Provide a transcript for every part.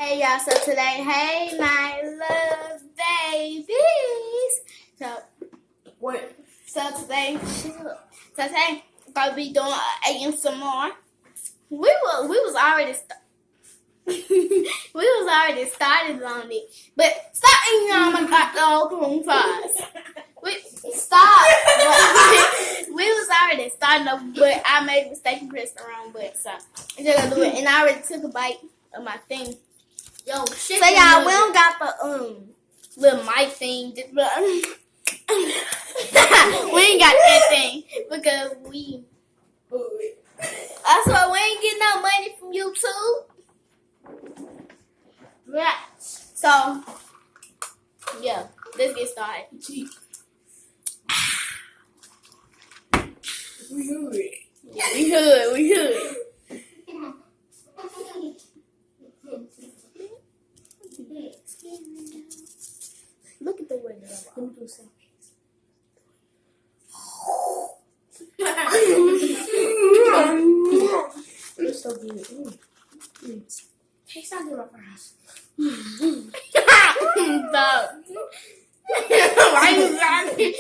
Hey y'all, so today, hey my love babies. So today we're gonna be doing ASMR. We was already started on it, but stop eating all my goddamn fries. Stop. We was already starting up, but I made a mistake and pressed the wrong button, so I'm just gonna do it. And I already took a bite of my thing. Yo, shit. So y'all, we don't got the little mic thing. We ain't got that thing because that's why we ain't getting no money from YouTube. Right. So yeah, let's get started. We hood. Look at the window. Let me do something. It's so good. Tastes like good fries. Stop. Why you laughing?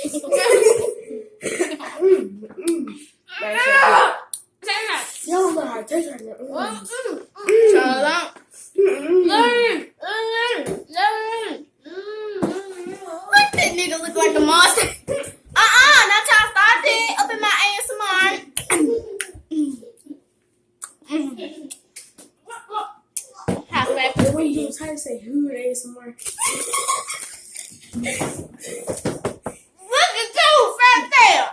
You don't know how it tastes like that. Shut up. What that nigga look like a monster? Not y'all start that up in my ASMR. How fast? When you try to say who ASMR. Look at you, fat there.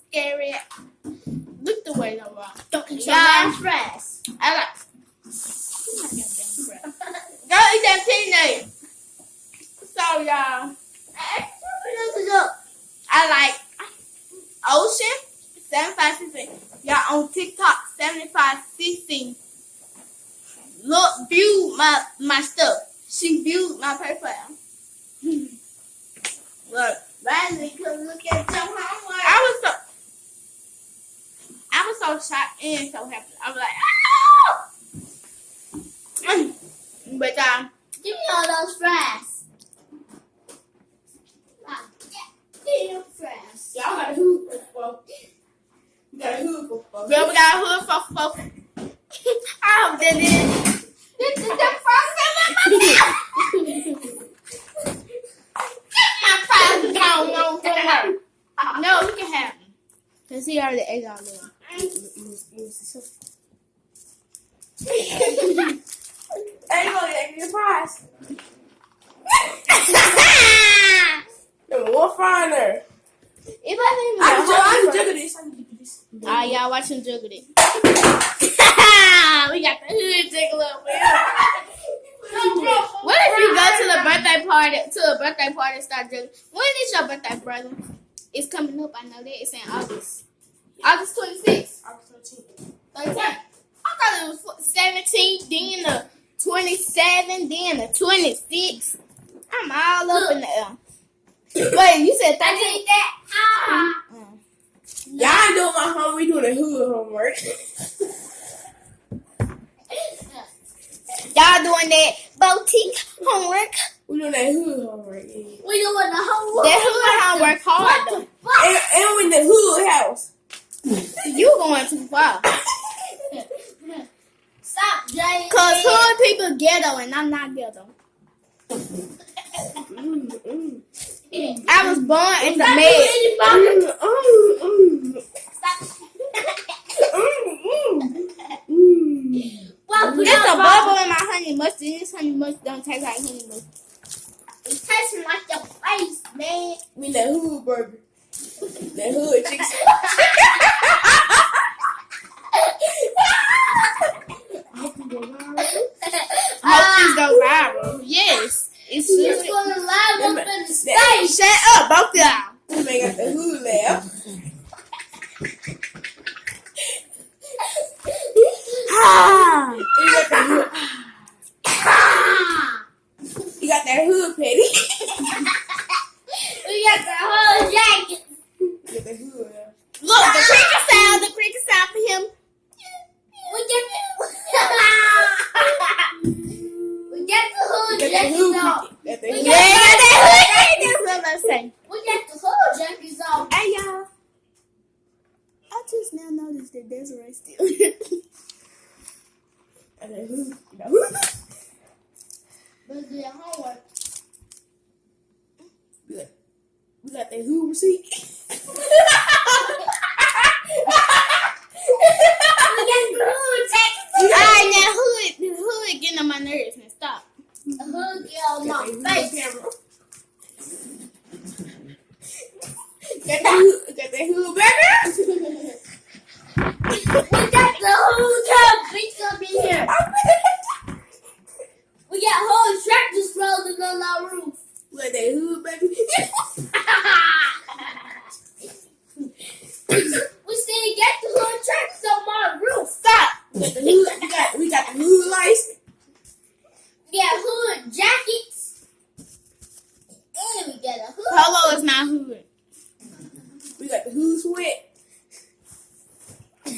Scary. Look the way though, don't eat your damn fries. I like. Go eat that peanut. So y'all, I like Ocean 7516. Y'all on TikTok 7516. Look, view my stuff. She viewed my profile. Look, Riley, come look at your homework. I was so shocked and so happy. I was like, oh! But give me all those fries. Give me your fries. Y'all got a hood for folks. You got a hood for folks. girl, we got a hood for folks. I hope that is. This is the first time my fries gone on from her. No, we can have them. Because he already ate all of them. Hey, you gonna get your prize? What fry there? If I I can juggle this. I can give you this. y'all watch him juggle it. We got the hood jiggle up here. What if you go to a birthday party and start juggling? When is your birthday, brother? It's coming up. I know that. It's in August. August 26th. August 13th. I thought it was 17, then the 27, then the 26. I'm all up in the air. Wait, you said 13? Y'all ain't doing my homework. We doing the hood homework. Y'all doing that boutique homework? We doing that hood homework. Yeah. We doing the homework. That hood homework hard though. And we in the hood house. You going too far. Stop, Jay. Cause hood people ghetto and I'm not ghetto. I was born in the mess. It's a bubble in my honey mustard. This honey mustard don't taste like honey mustard. It's tasting like your face, man. We that hood burger. That hood chicken. Hope this go viral. Yes. It's It's gonna live up in the stage. Shut up, both of y'all. This man got the hood laugh. He got the hood. You got that hood petty. We got the whole jacket. You got that hood. Look, the cricket sound for him. We get the whole You got that jacket hood on. cricket. Got that We hood. Yeah, that's what I'm saying. We got the whole jackets on. Hey, y'all. I just now noticed that Desiree still. Got that hood. You got hood. Let's do your homework. We got that hood receipt. We got the whole jackets on. Alright, now the hood getting on my nerves. Now stop. The hood get on Got my that hood face. camera. Got that hood baby. We got the whole time. Bitch up in here. We got whole tractors rolling on our roof. Got that hood baby. We still get the whole tractors on my roof. Stop. We got the hood. We got the hood license. We got hood jackets. And we got a hood. Polo is not hood. We got the hood sweat.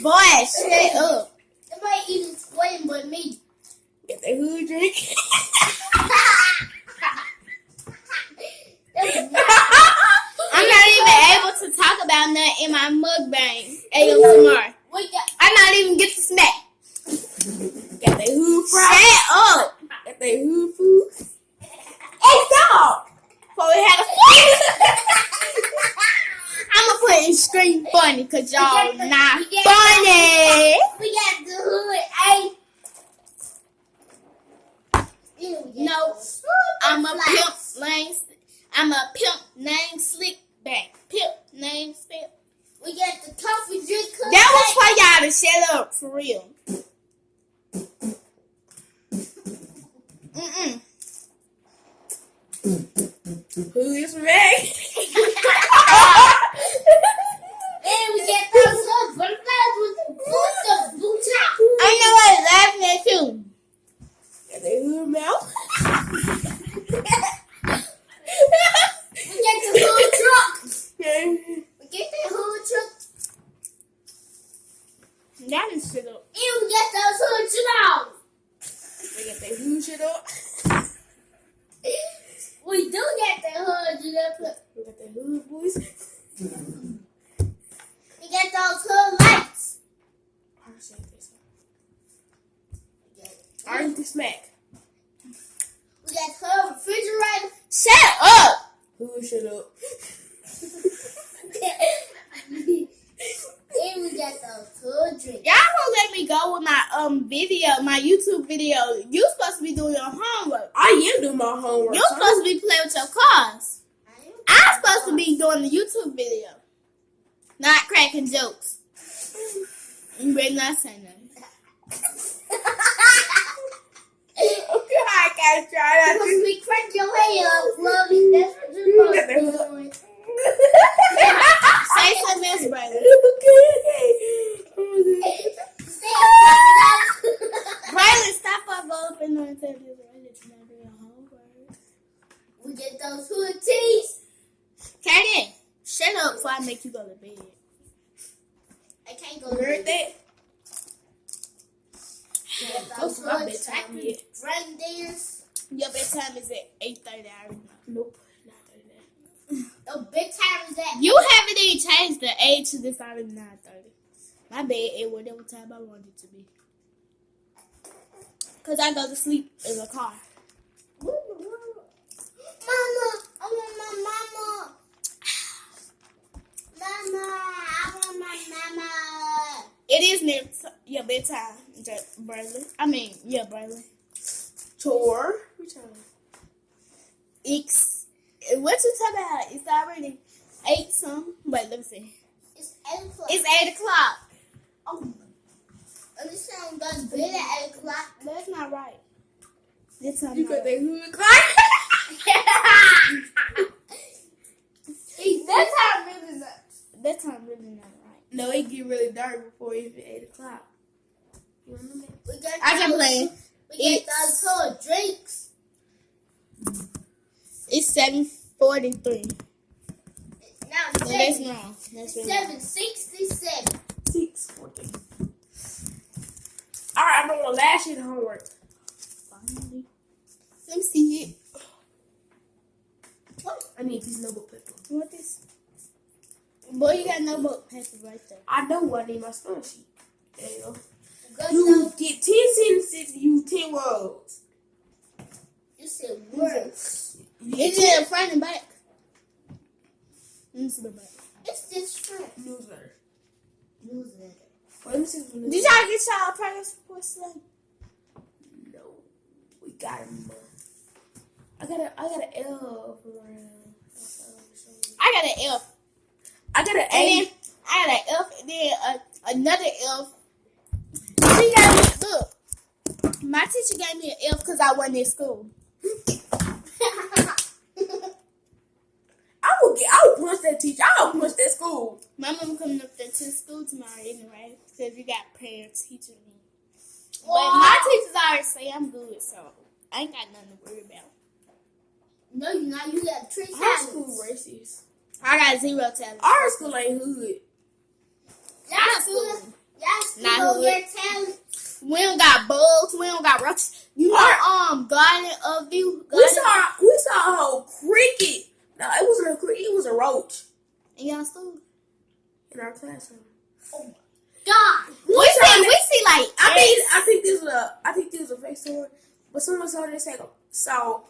Boy, shut up. Nobody even sweating but me. Got that hood drink. I'm not even able to talk about nothing in my mukbang ASMR. We got I not even get to smack. Got that hood fry. Shut up. Got that hood food. Hey, dog. Before we had a I'ma put in screen funny because y'all We got the- not we got funny. we got the hood No, I'm a pimp name. I'm a pimp name slick back. Pimp name spell. We got the coffee drink. That was for y'all to shut up for real. Who is Ray? And we got those little butterflies with the blue top. I know what laughing at you. Got that hood mouth. We got the hood truck. Okay. We get that hood truck. That is shut up. And we got those hood trucks. They got that hood shit up. We do get that hood truck. We got that hood boys. We got those hood lights. Aren't the smack? We got hood refrigerator. Shut up. Hood shit up. And we got those hood drinks. Y'all won't let me go with my video, my YouTube video. You supposed to be doing your homework. I am doing my homework. You supposed to be playing with your cars. I'm supposed to be doing the YouTube video, not cracking jokes. You better not say nothing. Okay, I gotta try that. Because we crack your head up, Lovey. That's what you're supposed to be doing. Say something else, brother. Stay up, Riley, stop up open and tell you that you're not doing your homework. we get those hood teas. Kaden, shut up before I make you go to bed. I can't go You heard that? We got Go those to my hood bedtime yet. reindeers. Your bedtime is at 8:30. I already know. Nope. Not like that. The big time is that. You haven't even changed the age to this already 9:30. My bed at whatever time I want it to be. Cause I go to sleep in the car. Mama, I want my mama. Mama, I want my mama. It is near your bedtime, Bradley. Bradley. Chore. Which one? What you talking about? It's already 8 something. Wait, let me see. It's 8 o'clock. It's 8 o'clock. Oh. This time goes to bed at 8 o'clock. That's not right. This time You not got right. that hood clock? That time really not. That time really not right. No, it get really dark before it's 8 o'clock. You remember that? We got I can those- play. We get those hood drinks. It's 7:43. Now No, that's wrong. That's wrong. 7:67. 6:14. All right, I'm doing the last sheet of homework. Finally. Let me see it. I need these notebook paper. What is? Boy, you got notebook paper right there. I know what I need my spelling sheet. There you go. Go You down. get 10 sentences, use 10 words. You said words. Is it in front and back? Let me see the back. It's this shrimp. Newsletter. Newsletter. Let me see the Did y'all get y'all progress reports today? No. We got him. I got an L for I got an F. I got an And then A. I got an F, and then another F. She got me, look, my teacher gave me an F because I wasn't in school. I will punch that teacher. I will punch that school. My mom coming up there to school tomorrow anyway because we got parents teaching me. But Wow. my teachers already say I'm good, so I ain't got nothing to worry about. No, you not. You got 3 Our talents. school racist. I got 0 talent. Our school ain't hood. Y'all school. Y'all school Not over hood. their talent. We don't got bugs. We don't got roaches. You know, Garden of View. We saw a whole cricket. No, it wasn't a cricket. It was a roach in y'all school. in our classroom. God. We see like I think this was a fake story. But someone saw this saw